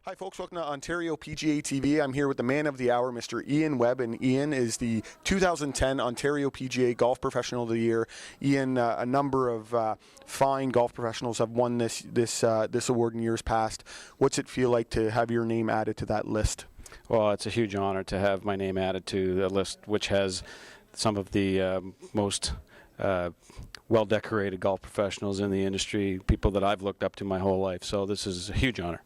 Hi folks, welcome to Ontario PGA TV. I'm here with the man of the hour, Mr. Ian Webb, and Ian is the 2010 Ontario PGA Golf Professional of the Year. Ian, a number of fine golf professionals have won this award in years past. What's it feel like to have your name added to that list? Well, it's a huge honor to have my name added to the list, which has some of the most well-decorated golf professionals in the industry, people that I've looked up to my whole life. So this is a huge honor.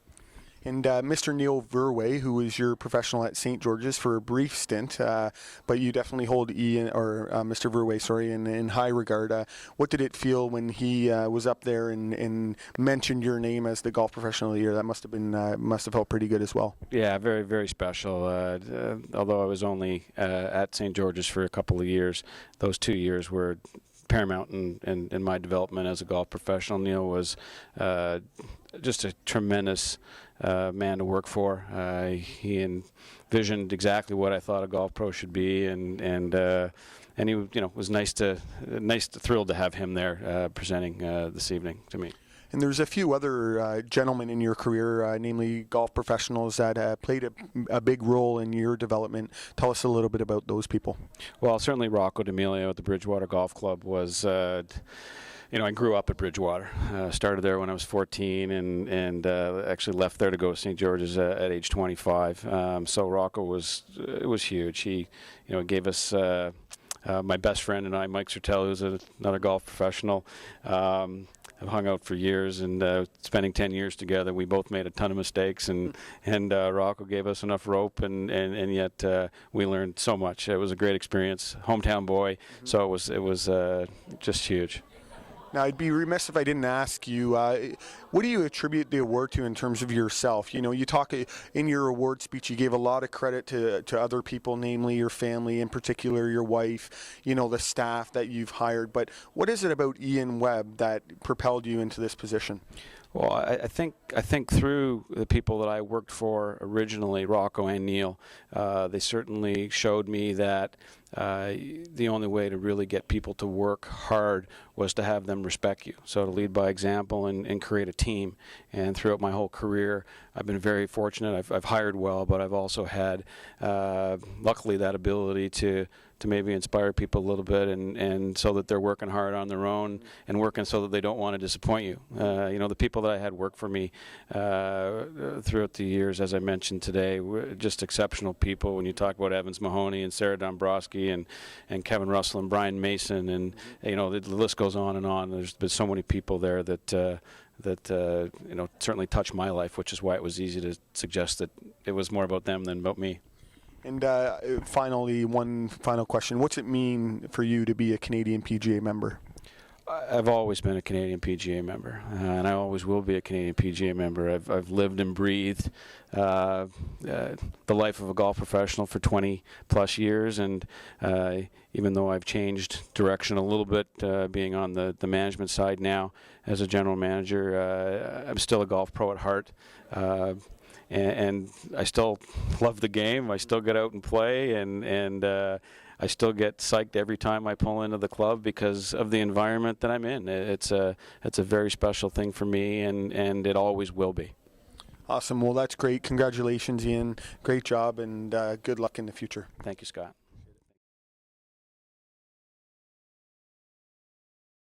And Mr. Neil Verwey, who was your professional at St. George's for a brief stint, but you definitely hold Ian or Mr. Verwey, sorry, in high regard. What did it feel when he was up there and mentioned your name as the golf professional of the year? That must have felt pretty good as well. Yeah, very, very special. Although I was only at St. George's for a couple of years, those 2 years were paramount in my development as a golf professional. Neil was just a tremendous man to work for. He envisioned exactly what I thought a golf pro should be, and he was thrilled to have him there presenting this evening to me. And there's a few other gentlemen in your career, namely golf professionals, that played a big role in your development. Tell us a little bit about those people. Well, certainly Rocco D'Amelio at the Bridgewater Golf Club was, I grew up at Bridgewater. Started there when I was 14 and actually left there to go to St. George's at age 25. So Rocco was huge. He gave us my best friend and I, Mike Sertel, who's another golf professional. I've hung out for years, and spending 10 years together, we both made a ton of mistakes, and Rocco gave us enough rope, and yet we learned so much. It was a great experience. Hometown boy, so it was just huge. Now, I'd be remiss if I didn't ask you, what do you attribute the award to in terms of yourself? You talk in your award speech, you gave a lot of credit to other people, namely your family, in particular your wife, the staff that you've hired. But what is it about Ian Webb that propelled you into this position? Well, I think through the people that I worked for originally, Rocco and Neil, they certainly showed me that the only way to really get people to work hard was to have them respect you. So to lead by example and create a team. And throughout my whole career, I've been very fortunate. I've hired well, but I've also had, luckily, that ability to maybe inspire people a little bit, and so that they're working hard on their own and working so that they don't want to disappoint you. The people that I had work for me throughout the years, as I mentioned today, were just exceptional people. When you talk about Evans Mahoney and Sarah Dombrowski and Kevin Russell and Brian Mason, and the list goes on and on. There's been so many people there that certainly touched my life, which is why it was easy to suggest that it was more about them than about me. And finally, one final question. What's it mean for you to be a Canadian PGA member? I've always been a Canadian PGA member, and I always will be a Canadian PGA member. I've lived and breathed the life of a golf professional for 20-plus years, and even though I've changed direction a little bit, being on the management side now as a general manager, I'm still a golf pro at heart. And I still love the game. I still get out and play, and I still get psyched every time I pull into the club because of the environment that I'm in. It's a very special thing for me, and it always will be. Awesome. Well, that's great. Congratulations, Ian. Great job, and good luck in the future. Thank you, Scott.